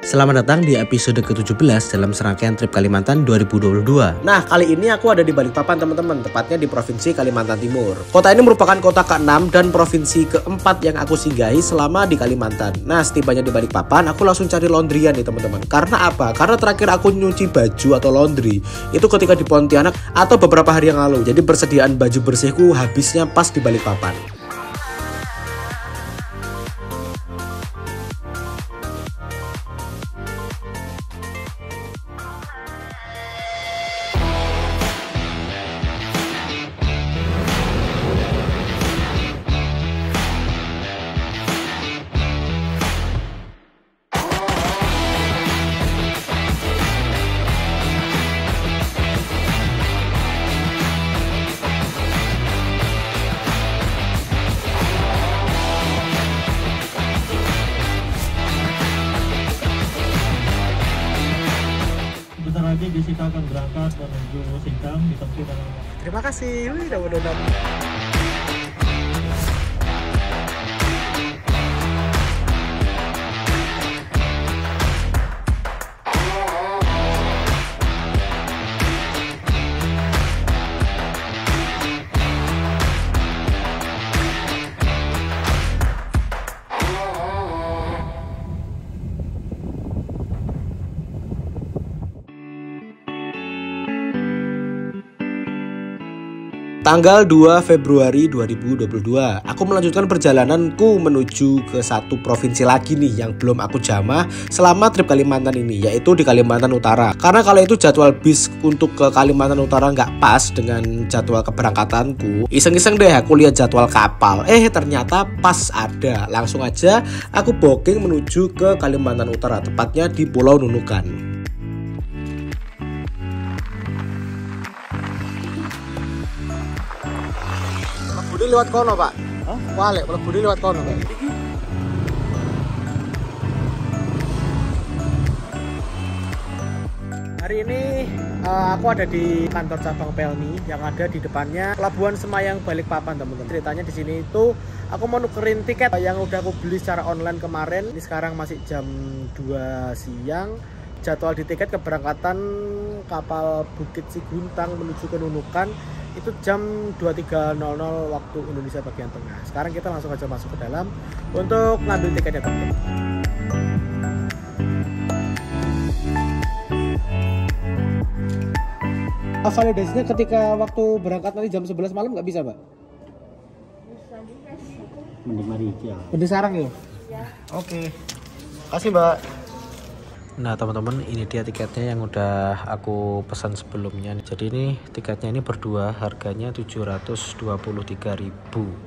Selamat datang di episode ke-17 dalam serangkaian trip Kalimantan 2022. Nah, kali ini aku ada di Balikpapan teman-teman, tepatnya di Provinsi Kalimantan Timur. Kota ini merupakan kota ke-6 dan provinsi ke-4 yang aku singgahi selama di Kalimantan. Nah, setibanya di Balikpapan, aku langsung cari laundryan nih teman-teman. Karena apa? Karena terakhir aku nyuci baju atau laundry itu ketika di Pontianak atau beberapa hari yang lalu. Jadi persediaan baju bersihku habisnya pas di Balikpapan. Lagi Jessica akan berangkat menuju Singkang ditempuh dalam. Terima kasih. Wih, dapat. Tanggal 2 Februari 2022, aku melanjutkan perjalananku menuju ke satu provinsi lagi nih yang belum aku jamah selama trip Kalimantan ini, yaitu di Kalimantan Utara. Karena kalau itu jadwal bis untuk ke Kalimantan Utara nggak pas dengan jadwal keberangkatanku, iseng-iseng deh aku lihat jadwal kapal. Ternyata pas ada. Langsung aja aku booking menuju ke Kalimantan Utara, tepatnya di Pulau Nunukan. Budi lewat kono, Pak. Hah? Wale, Budi lewat kono, Pak. Hari ini aku ada di kantor cabang Pelni yang ada di depannya Pelabuhan Semayang Balikpapan, teman-teman. Ceritanya di sini itu aku mau nukerin tiket yang udah aku beli secara online kemarin. Ini sekarang masih jam 2 siang. Jadwal di tiket keberangkatan kapal Bukit Siguntang menuju ke Nunukan itu jam 23.00 waktu Indonesia bagian tengah. Sekarang kita langsung aja masuk ke dalam untuk ngambil tiketnya, teman-teman. Validasinya ketika waktu berangkat nanti jam 11 malam nggak bisa, Pak? Bisa juga sih. Mending ya. Mending sarang ya? Ya. Oke. Kasih, Mbak. Nah teman-teman, ini dia tiketnya yang udah aku pesan sebelumnya. Jadi ini tiketnya ini berdua, harganya 723.000.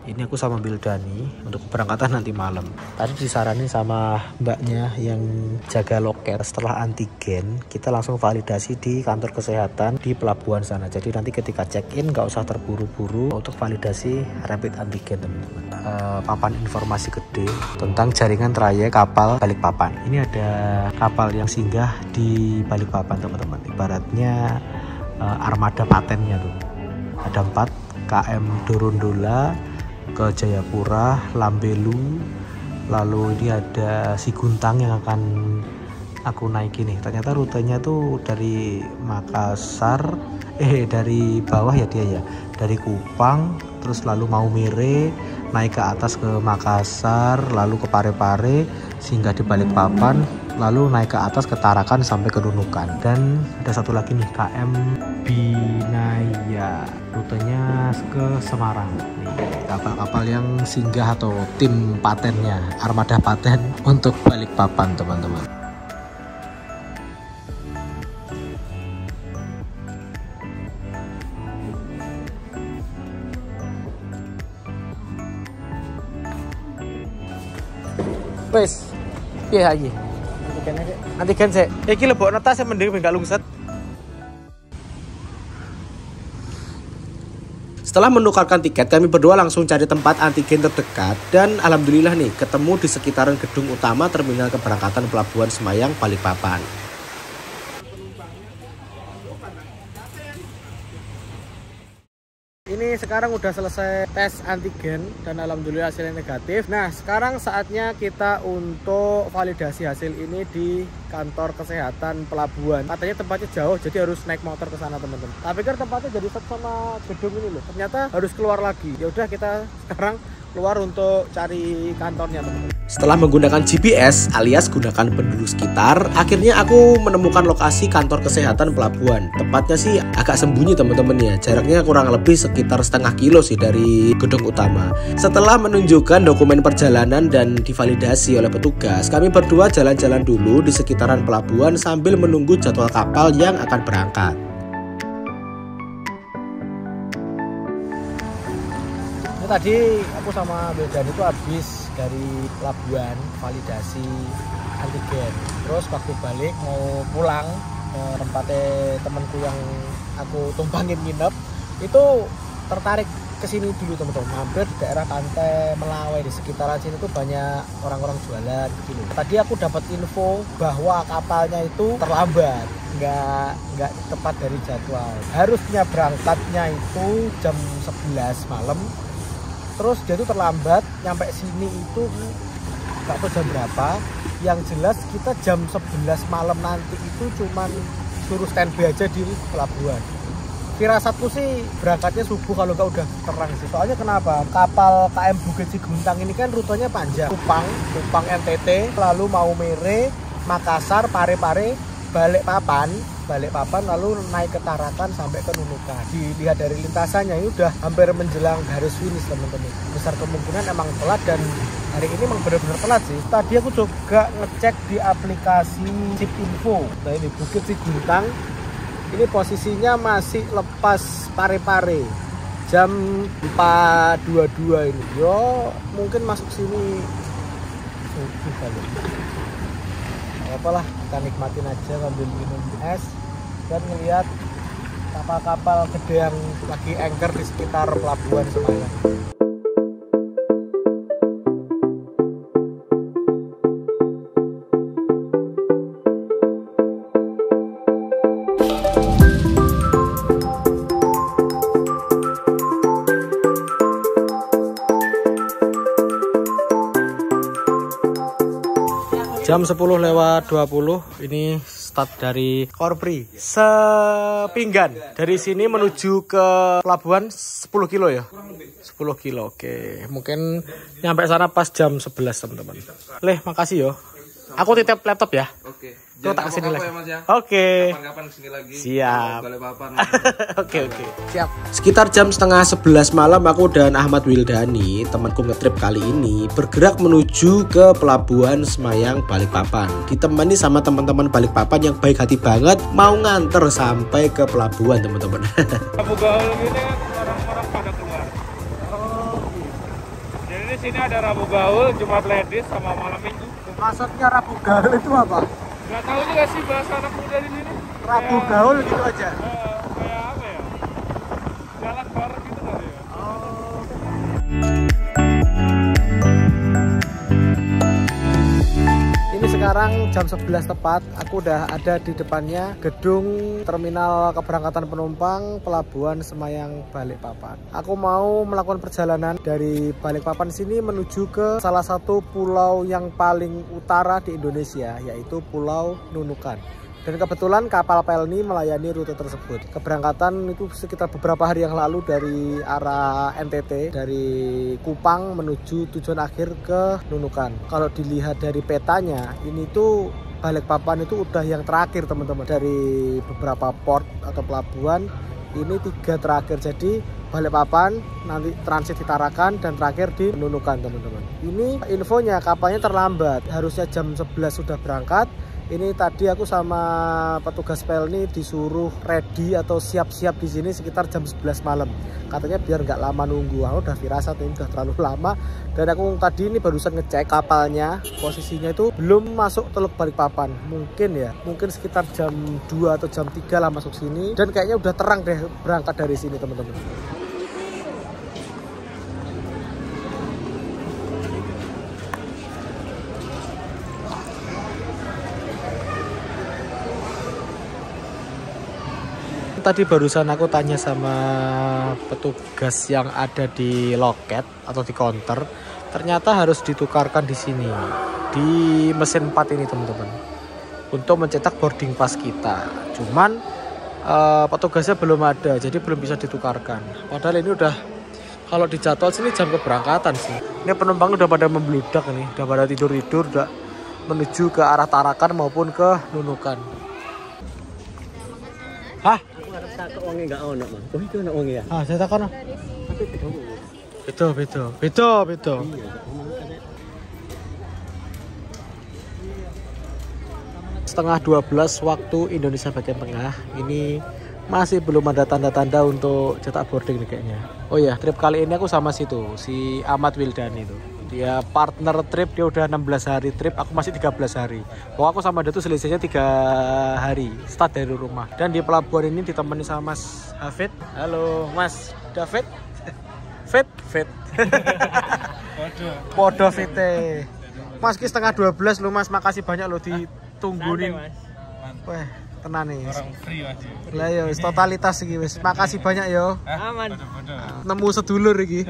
Ini aku sama Bildani untuk keberangkatan nanti malam. Tadi disaranin sama mbaknya yang jaga loket, setelah antigen kita langsung validasi di kantor kesehatan di pelabuhan sana. Jadi nanti ketika check-in nggak usah terburu-buru untuk validasi rapid antigen, teman-teman. Papan informasi gede tentang jaringan trayek kapal Balikpapan. Ini ada kapal yang singgah di Balikpapan, teman-teman. Ibaratnya armada patennya tuh. Ada 4, KM Dorondola ke Jayapura, Lambelu, lalu ini ada Siguntang yang akan aku naiki nih. Ternyata rutenya tuh dari Makassar, dari bawah ya dia ya, dari Kupang, terus lalu Maumere, naik ke atas ke Makassar, lalu ke Parepare, singgah di Balikpapan, lalu naik ke atas ke Tarakan sampai ke Nunukan. Dan ada satu lagi nih, KM Binaya, rutenya ke Semarang. Kapal-kapal yang singgah atau tim patennya, armada paten untuk Balikpapan, teman-teman. Wes, piye aja? Antigen sih. Iki lebokno tas mending ben gak lungset. Setelah menukarkan tiket, kami berdua langsung cari tempat antigen terdekat dan alhamdulillah nih ketemu di sekitaran gedung utama terminal keberangkatan Pelabuhan Semayang Balikpapan. Ini sekarang udah selesai tes antigen dan alhamdulillah hasilnya negatif. Nah, sekarang saatnya kita untuk validasi hasil ini di kantor kesehatan pelabuhan. Katanya tempatnya jauh, jadi harus naik motor ke sana, teman-teman. Tapi kan tempatnya jadi dekat sama gedung ini loh. Ternyata harus keluar lagi. Ya udah, kita sekarang keluar untuk cari kantornya, teman-teman. Setelah menggunakan GPS alias gunakan penduduk sekitar, akhirnya aku menemukan lokasi kantor kesehatan pelabuhan. Tempatnya sih agak sembunyi, teman-teman ya. Jaraknya kurang lebih sekitar setengah kilo sih dari gedung utama. Setelah menunjukkan dokumen perjalanan dan divalidasi oleh petugas, kami berdua jalan-jalan dulu di sekitaran pelabuhan sambil menunggu jadwal kapal yang akan berangkat. Tadi aku sama Wildan itu habis dari pelabuhan validasi antigen. Terus waktu balik mau pulang ke tempatnya temanku yang aku tumpangin nginep, itu tertarik ke sini dulu, teman-teman. Mampir di daerah pantai Melawai, di sekitaran sini tuh banyak orang-orang jualan gitu. Tadi aku dapat info bahwa kapalnya itu terlambat, nggak tepat dari jadwal. Harusnya berangkatnya itu jam 11 malam. Terus dia itu terlambat, nyampe sini itu nggak tahu jam berapa. Yang jelas kita jam 11 malam nanti itu cuman suruh standby aja di pelabuhan. Firasatku sih berangkatnya subuh kalau nggak udah terang sih. Soalnya kenapa? Kapal KM Bukit Ciguntang ini kan rutenya panjang. Kupang NTT, lalu Maumere, Makassar, Parepare, Balikpapan, lalu naik ke Tarakan sampai ke Nunukan. Dilihat dari lintasannya ini udah hampir menjelang garis finish, teman-teman. Besar kemungkinan emang telat, dan hari ini emang benar-benar telat sih. Tadi aku juga ngecek di aplikasi Ship Info. Nah, ini Bukit Ciguntang. Ini posisinya masih lepas Parepare. Jam 4.22 ini. Yo, mungkin masuk sini subuh kali. Apalah, kita nikmatin aja sambil minum es dan ngelihat kapal-kapal gede yang lagi anchor di sekitar pelabuhan Semayang. Jam 10:20 ini start dari Korpri Sepinggan. Dari sini menuju ke pelabuhan 10 kilo ya? 10 kilo, oke. Mungkin nyampe sana pas jam 11, teman-teman. Leh, makasih yo. Aku titip laptop ya. Oke. Tuh tak kesini lagi. Ya, Mas, ya. Oke. Kapan-kapan kesini lagi. Siap. Oke. Siap. Sekitar jam setengah 11 malam, aku dan Ahmad Wildani, temanku ngetrip kali ini, bergerak menuju ke pelabuhan Semayang Balikpapan. Ditemani sama teman-teman Balikpapan yang baik hati banget, mau nganter sampai ke pelabuhan, teman-teman. Rabu Gaul ini orang-orang pada keluar. Jadi di sini ada Rabu Gaul, Jumat Ladies sama malam Minggu. Maksudnya Rabu Gaul itu apa? Gak tahu juga sih bahasa anak muda di sini. Rabu Gaul gitu aja. Kayak apa ya? Jalan bareng gitu kali ya. Ini sekarang jam 11 tepat, aku udah ada di depannya gedung terminal keberangkatan penumpang pelabuhan Semayang Balikpapan. Aku mau melakukan perjalanan dari Balikpapan sini menuju ke salah satu pulau yang paling utara di Indonesia, yaitu Pulau Nunukan. Dan kebetulan kapal Pelni melayani rute tersebut. Keberangkatan itu sekitar beberapa hari yang lalu dari arah NTT, dari Kupang menuju tujuan akhir ke Nunukan. Kalau dilihat dari petanya, ini tuh Balikpapan itu udah yang terakhir, teman-teman. Dari beberapa port atau pelabuhan, ini 3 terakhir. Jadi Balikpapan, nanti transit di Tarakan, dan terakhir di Nunukan, teman-teman. Ini infonya kapalnya terlambat, harusnya jam 11 sudah berangkat. Ini tadi aku sama petugas Pelni disuruh ready atau siap-siap di sini sekitar jam 11 malam. Katanya biar nggak lama nunggu. Aku udah firasat ini udah terlalu lama. Dan aku tadi ini barusan ngecek kapalnya, posisinya itu belum masuk Teluk Balikpapan. Mungkin sekitar jam 2 atau jam 3 lah masuk sini. Dan kayaknya udah terang deh berangkat dari sini, teman-teman. tadi barusan aku tanya sama petugas yang ada di loket atau di counter, ternyata harus ditukarkan di sini, di mesin 4 ini teman-teman, untuk mencetak boarding pass kita. Cuman petugasnya belum ada, jadi belum bisa ditukarkan. Padahal ini udah, kalau di jadwal sini jam keberangkatan sih. Ini penumpang udah pada membludak nih, udah pada tidur-tidur, udah menuju ke arah Tarakan maupun ke Nunukan. Hah? Aku harus takut wonge enggak ono, Mas. Oh, itu ono wonge ya. Ah, saya takon. Beda. Setengah 12 waktu Indonesia bagian tengah. Ini masih belum ada tanda-tanda untuk cetak boarding nih kayaknya. Oh ya, trip kali ini aku sama si Ahmad Wildani itu. Dia partner trip, dia udah 16 hari trip, aku masih 13 hari. Pokoknya aku sama dia tuh selisihnya 3 hari start dari rumah. Dan di pelabuhan ini ditemani sama Mas Hafid. Halo Mas David. Fit. Podo Fite. Mas ki setengah 12 lo Mas, makasih banyak lo ditungguin. Wah, tenan nih. Orang free Mas. Lah yo totalitas iki wis. Makasih banyak yo. Aman. Nemu sedulur iki.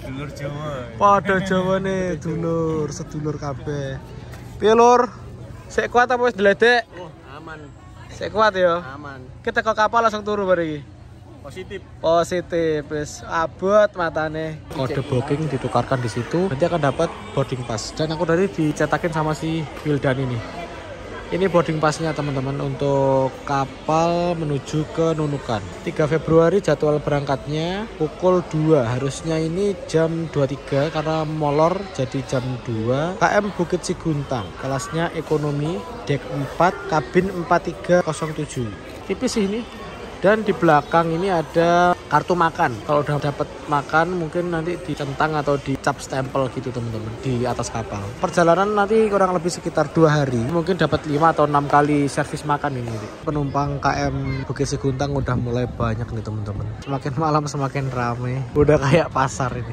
Dulur Jawa. Padha Jawane sedulur kabeh. Piye Lur? Sik kuat apa wis deledek? Oh, aman. Sik kuat ya? Aman. Kita ke kapal langsung turu bare iki. Positif wis abot matane. Kode booking ditukarkan di situ, nanti akan dapat boarding pass. Dan aku tadi dicetakin sama si Wildan ini. Ini boarding passnya teman-teman untuk kapal menuju ke Nunukan. 3 Februari jadwal berangkatnya pukul 2. Harusnya ini jam 23 karena molor jadi jam 2. KM Bukit Siguntang. Kelasnya ekonomi, dek 4, kabin 4307. Tipis sih ini. Dan di belakang ini ada kartu makan. Kalau udah dapat makan mungkin nanti dicentang atau dicap stempel gitu teman-teman di atas kapal. Perjalanan nanti kurang lebih sekitar 2 hari. Mungkin dapat 5 atau 6 kali servis makan ini. Penumpang KM Bukit Siguntang udah mulai banyak nih teman-teman. Semakin malam semakin rame. Udah kayak pasar ini.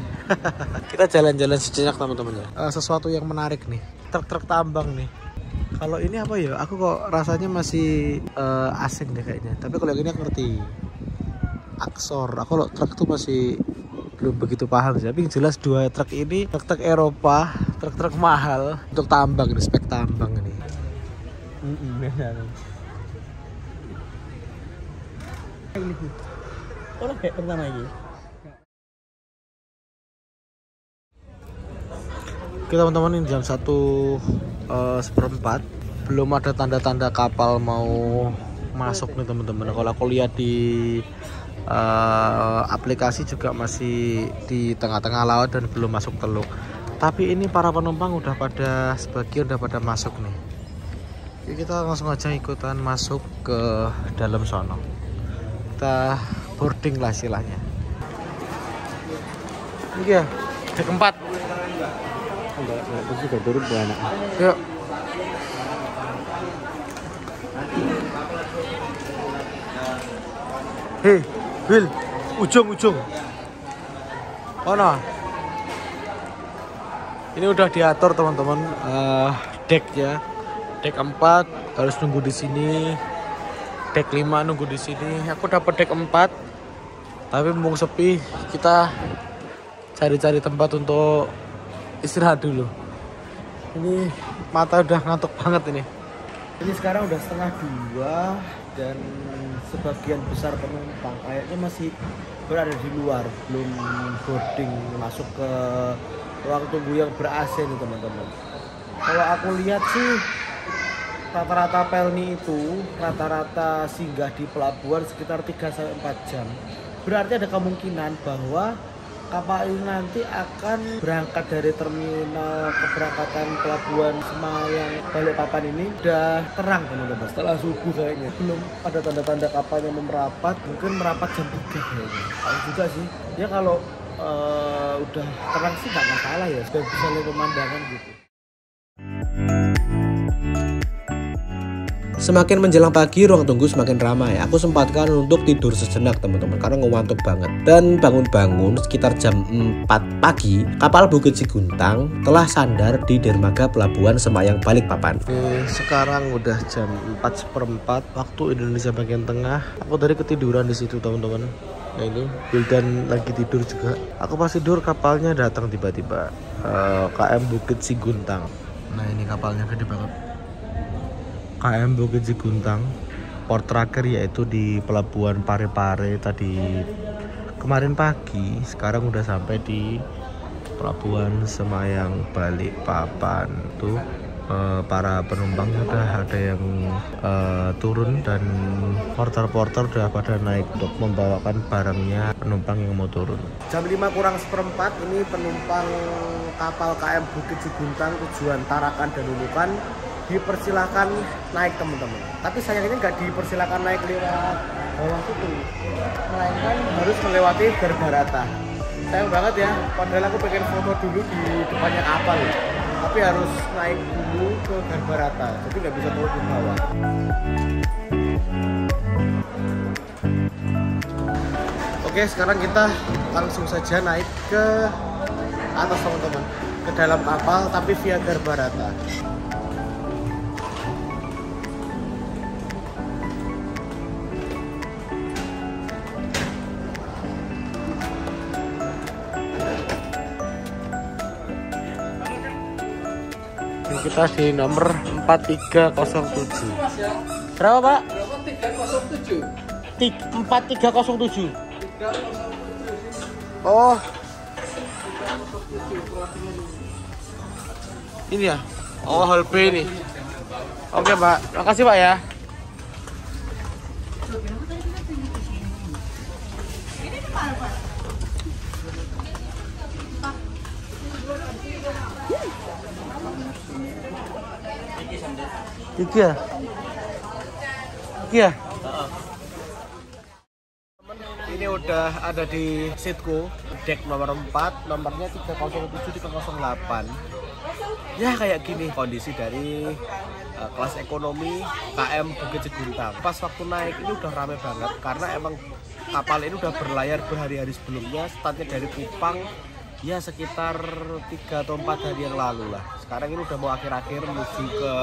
Kita jalan-jalan sejenak teman-teman ya. Sesuatu yang menarik nih. Truk-truk tambang nih. Kalau ini apa ya? Aku kok rasanya masih asing deh kayaknya. Tapi kalau yang ini aku ngerti. Aksor. Aku kalau truk tuh masih belum begitu paham sih. Tapi yang jelas 2 truk ini truk-truk Eropa, truk-truk mahal untuk tambang, spek tambang ini. Orang kayak pertama ini. Oke teman-teman, ini jam 1:04. Belum ada tanda-tanda kapal mau masuk nih teman-teman. Kalau aku lihat di aplikasi juga masih di tengah-tengah laut dan belum masuk teluk. Tapi ini para penumpang udah pada sebagian udah pada masuk nih. Jadi kita langsung aja ikutan masuk ke dalam sono. Kita boarding lah istilahnya. Ini ya, dek 4. Enggak juga turun enak. Yuk. Hei, Will, ujung. Oh no. Ini udah diatur teman-teman, deck ya. Deck 4 harus nunggu di sini. Deck 5 nunggu di sini. Aku dapat deck 4. Tapi mumpung sepi, kita cari-cari tempat untuk istirahat dulu. Ini mata udah ngantuk banget ini. Ini sekarang udah 1:30 dan sebagian besar penumpang kayaknya masih berada di luar, belum boarding masuk ke ruang tunggu yang ber-AC nih teman-teman. Kalau aku lihat sih rata-rata pelni itu rata-rata singgah di pelabuhan sekitar 3-4 jam. Berarti ada kemungkinan bahwa kapal ini nanti akan berangkat dari terminal keberangkatan pelabuhan Semayang Balikpapan ini udah terang teman-teman. Setelah subuh kayaknya belum ada tanda-tanda kapalnya merapat, mungkin merapat jam 3 kayaknya. Kalau juga sih ya kalau udah terang sih nggak masalah ya, sudah bisa lihat pemandangan gitu. Semakin menjelang pagi, ruang tunggu semakin ramai. Aku sempatkan untuk tidur sejenak teman-teman karena ngantuk banget. Dan bangun-bangun sekitar jam 4 pagi, kapal Bukit Siguntang telah sandar di dermaga Pelabuhan Semayang Balikpapan. Sekarang udah jam 4:04 waktu Indonesia bagian tengah. Aku tadi ketiduran di situ teman-teman. Nah ini Wildan lagi tidur juga. Aku pas tidur kapalnya datang tiba-tiba. KM Bukit Siguntang. Nah ini kapalnya gede banget. KM Bukit Siguntang, port terakhir yaitu di Pelabuhan Parepare tadi kemarin pagi, sekarang udah sampai di Pelabuhan Semayang Balikpapan. Tuh para penumpang udah ada yang turun dan porter-porter udah pada naik untuk membawakan barangnya penumpang yang mau turun. Jam 5:45 ini penumpang kapal KM Bukit Siguntang tujuan Tarakan dan Nunukan dipersilakan naik teman-teman, tapi sayangnya nggak dipersilakan naik lewat bawah itu, melainkan harus melewati Garbarata. Sayang banget ya, padahal aku pengen foto dulu di depannya kapal ya, tapi harus naik dulu ke Garbarata, jadi nggak bisa turun ke bawah. Oke, sekarang kita langsung saja naik ke atas teman-teman, ke dalam kapal tapi via Garbarata. Kita di nomor 4307. Berapa Pak? 4307. Oh. Ini ya? Oh, hal B ini. Oke Pak, makasih Pak ya. Iya. Iya. Ini udah ada di seatku, deck nomor 4, nomornya 307-308. Ya kayak gini kondisi dari kelas ekonomi KM Bukit Siguntang. Pas waktu naik ini udah rame banget karena emang kapal ini udah berlayar berhari-hari sebelumnya, startnya dari Kupang. Ya sekitar 3 atau 4 hari yang lalu lah. Sekarang ini udah mau akhir-akhir menuju ke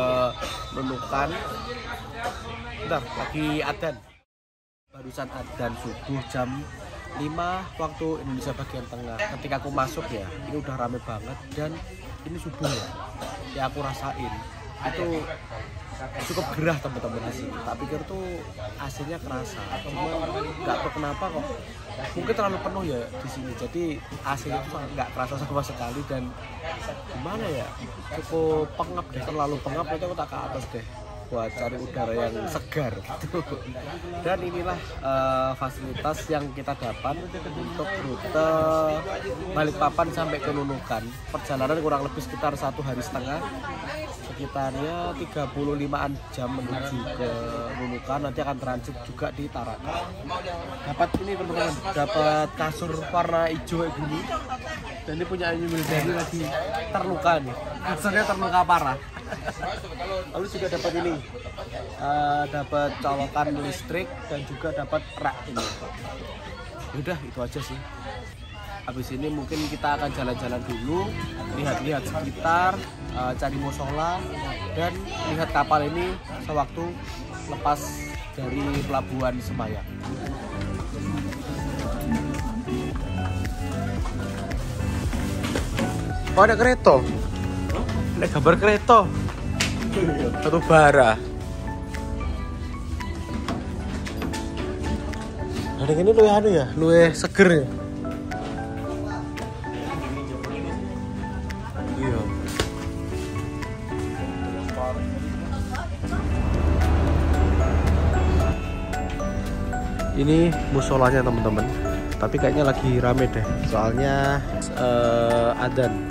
Nunukan. Bentar, lagi adzan. Barusan adzan subuh jam 5 waktu Indonesia bagian tengah. Ketika aku masuk ya, ini udah rame banget dan ini subuh ya. Ya aku rasain itu cukup gerah teman-teman asli. Tak pikir tuh AC-nya kerasa, cuma nggak tahu kenapa kok. Mungkin terlalu penuh ya di sini, jadi AC-nya tuh nggak kerasa sama sekali dan gimana ya, cukup pengap deh, terlalu pengap. Nanti aku tak ke atas deh buat cari udara yang segar gitu. Dan inilah fasilitas yang kita dapat untuk rute Balikpapan sampai ke Nunukan. Perjalanan kurang lebih sekitar 1,5 hari, sekitarnya 35-an jam menuju ke Nunukan. Nanti akan transit juga di Tarakan. Dapat ini teman-teman, dapat kasur warna hijau kayak gini. Dan ini punya Wildan lagi terluka nih, kasurnya terluka parah. Lalu juga dapat ini, dapat colokan listrik dan juga dapat rak ini. Udah itu aja sih. Habis ini mungkin kita akan jalan-jalan dulu, lihat-lihat sekitar, cari musola dan lihat kapal ini sewaktu lepas dari Pelabuhan Semayang. Oh ada kereta? Ada gambar kereta? Satu bara. Ada ini luwe anu ya, luwe seger ya. Iya. Ini musolanya teman-teman, tapi kayaknya lagi rame deh, soalnya adzan.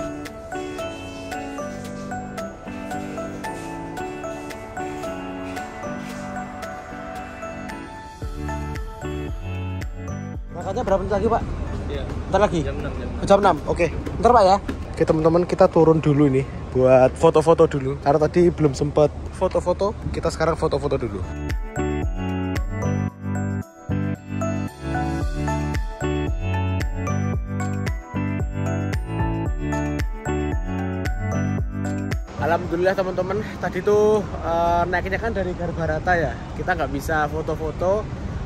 Berangkatnya berapa menit lagi Pak? Iya. Ntar lagi? Jam 6. Jam 6, oke. Ntar Pak ya. Oke teman-teman, kita turun dulu ini buat foto-foto dulu. Karena tadi belum sempat foto-foto, kita sekarang foto-foto dulu. Alhamdulillah teman-teman, tadi tuh naiknya kan dari Garbarata ya, kita nggak bisa foto-foto.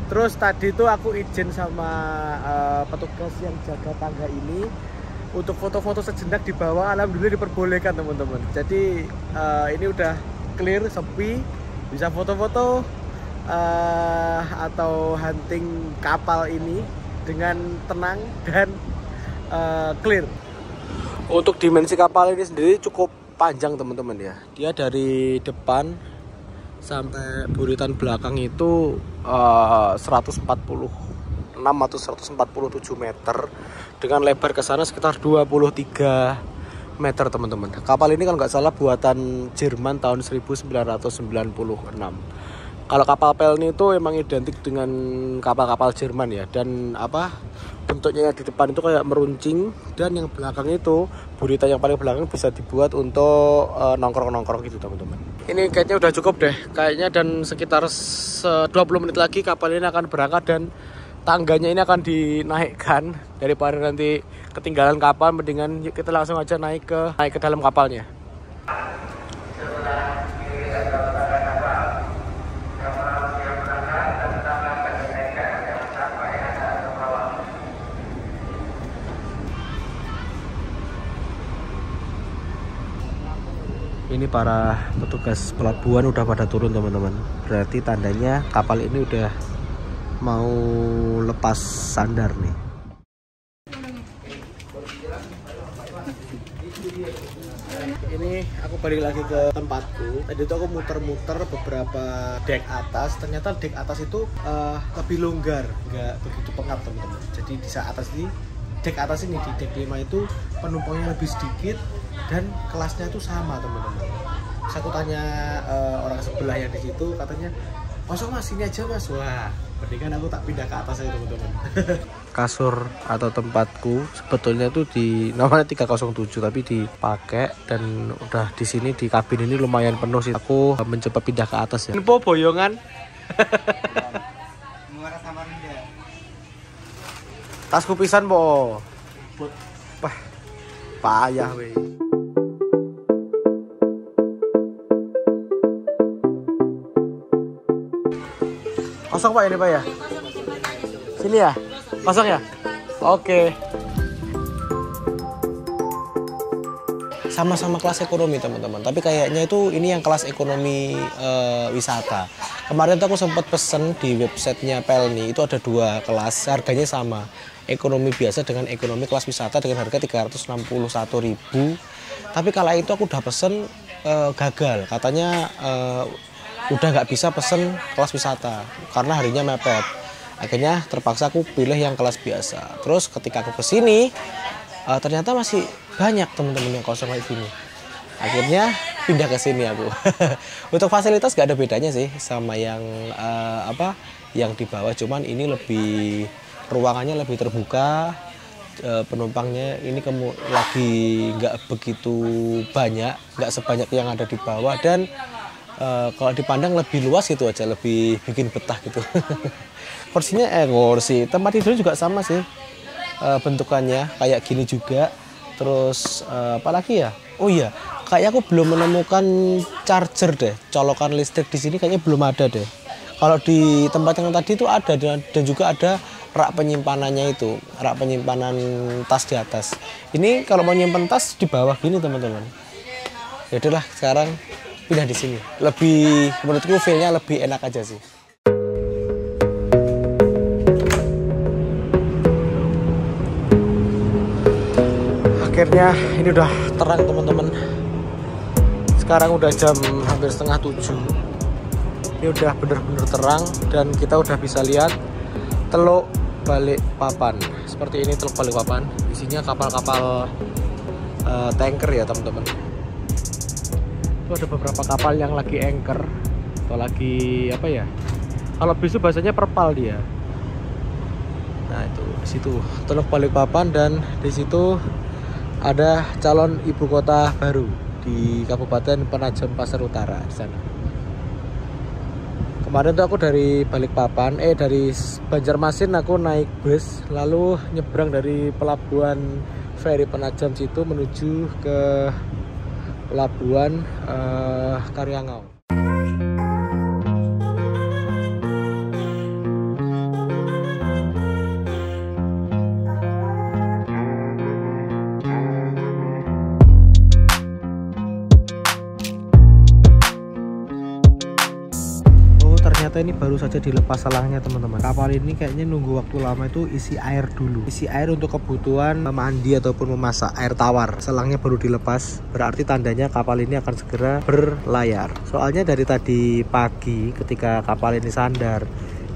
Terus tadi tuh aku izin sama petugas yang jaga tangga ini untuk foto-foto sejenak di bawah. Alhamdulillah diperbolehkan teman-teman. Jadi ini udah clear, sepi, bisa foto-foto atau hunting kapal ini dengan tenang dan clear. Untuk dimensi kapal ini sendiri cukup panjang teman-teman ya. Dia dari depan sampai buritan belakang itu 146 atau 147 meter dengan lebar ke sana sekitar 23 meter teman-teman. Kapal ini kalau nggak salah buatan Jerman tahun 1996. Kalau kapal Pelni itu emang identik dengan kapal-kapal Jerman ya, dan bentuknya di depan itu kayak meruncing, dan yang belakang itu buritan yang paling belakang bisa dibuat untuk nongkrong-nongkrong gitu teman-teman. Ini kayaknya udah cukup deh kayaknya, dan sekitar 20 menit lagi kapal ini akan berangkat dan tangganya ini akan dinaikkan. Daripada nanti ketinggalan kapal, mendingan kita langsung aja naik ke dalam kapalnya. Ini para petugas pelabuhan udah pada turun teman-teman. Berarti tandanya kapal ini udah mau lepas sandar nih. Ini aku balik lagi ke tempatku. Tadi itu aku muter-muter beberapa dek atas. Ternyata dek atas itu lebih longgar, nggak begitu pengap teman-teman. Jadi di saat atas ini, dek atas ini di dek 5 itu penumpangnya lebih sedikit dan kelasnya itu sama teman-teman. Terus aku tanya orang sebelah yang di situ, katanya kosong mas, sini aja mas. Wah, mendingan aku tak pindah ke atas aja teman-teman. Kasur atau tempatku sebetulnya tuh di namanya 307 tapi dipakai, dan udah di sini di kabin ini lumayan penuh sih. Aku mencoba pindah ke atas ya. Info boyongan. Tasku pisan po. Payah weh. Kosong pak ini pak ya? Sini ya? Kosong ya? Oke. Sama-sama kelas ekonomi teman-teman, tapi kayaknya itu ini yang kelas ekonomi wisata. Kemarin tuh aku sempat pesen di websitenya Pelni, itu ada 2 kelas, harganya sama. Ekonomi biasa dengan ekonomi kelas wisata dengan harga 361.000. Tapi kala itu aku udah pesen gagal, katanya udah nggak bisa pesen kelas wisata karena harinya mepet. Akhirnya terpaksa aku pilih yang kelas biasa. Terus ketika aku kesini ternyata masih banyak teman-teman yang kosong kayak gini. Akhirnya pindah ke sini aku. Untuk fasilitas nggak ada bedanya sih sama yang yang di bawah, cuman ini lebih ruangannya lebih terbuka. Penumpangnya ini lagi nggak begitu banyak, nggak sebanyak yang ada di bawah, dan kalau dipandang lebih luas gitu aja, lebih bikin betah gitu. Kursinya kursi tempat tidur juga sama sih, bentukannya kayak gini juga. Terus apalagi ya, oh iya, kayak aku belum menemukan charger deh, colokan listrik di sini kayaknya belum ada deh. Kalau di tempat yang tadi itu ada, dan juga ada rak penyimpanannya itu, rak penyimpanan tas di atas. Ini kalau mau nyimpan tas di bawah gini teman-teman. Ya udahlah, sekarang pindah di sini. Lebih, menurutku feel-nya lebih enak aja sih. Akhirnya ini udah terang teman-teman. Sekarang udah jam hampir setengah 7. Ini udah bener-bener terang dan kita udah bisa lihat Teluk Balikpapan. Seperti ini Teluk Balikpapan. Isinya kapal-kapal tanker ya teman-teman. Itu ada beberapa kapal yang lagi anchor atau lagi apa ya? Kalau bisu bahasanya perpal dia. Nah itu di situ Teluk Balikpapan, dan di situ ada calon ibu kota baru di Kabupaten Penajam Pasir Utara di sana. Kemarin tuh aku dari Balikpapan, dari Banjarmasin aku naik bus, lalu nyebrang dari pelabuhan feri Penajam situ menuju ke pelabuhan Karyangau. Ternyata ini baru saja dilepas selangnya teman-teman. Kapal ini kayaknya nunggu waktu lama itu isi air dulu. Isi air untuk kebutuhan mandi ataupun memasak, air tawar. Selangnya baru dilepas, berarti tandanya kapal ini akan segera berlayar. Soalnya dari tadi pagi ketika kapal ini sandar,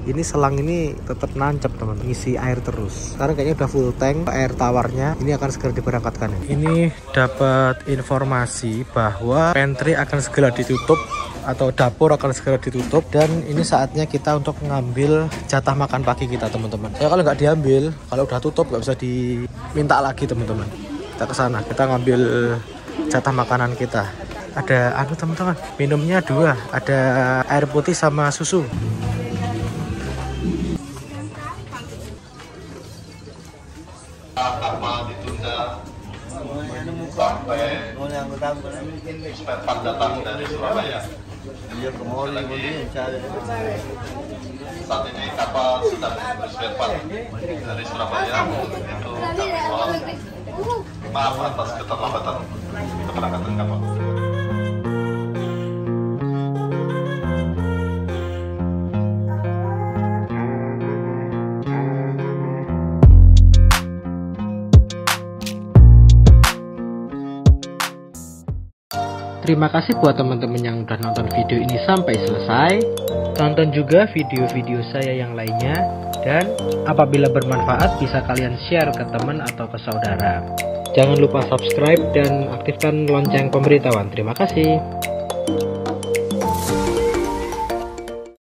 ini selang ini tetap nancep teman, ngisi air terus. Sekarang kayaknya udah full tank air tawarnya, ini akan segera diberangkatkan. Ini dapat informasi bahwa pantry akan segera ditutup atau dapur akan segera ditutup, dan ini saatnya kita untuk mengambil jatah makan pagi kita teman-teman. Saya kalau nggak diambil, kalau udah tutup nggak bisa diminta lagi teman-teman. Kita ke sana, kita ngambil jatah makanan kita. Ada teman-teman, minumnya 2, ada air putih sama susu. Kapal ditunda sampai spare part datang dari Surabaya. Saat ini kapal sedang spare part dari Surabaya. Itu kami mohon maaf atas keterlambatan keberangkatan kapal. Terima kasih buat teman-teman yang udah nonton video ini sampai selesai. Tonton juga video-video saya yang lainnya, dan apabila bermanfaat bisa kalian share ke teman atau ke saudara. Jangan lupa subscribe dan aktifkan lonceng pemberitahuan. Terima kasih.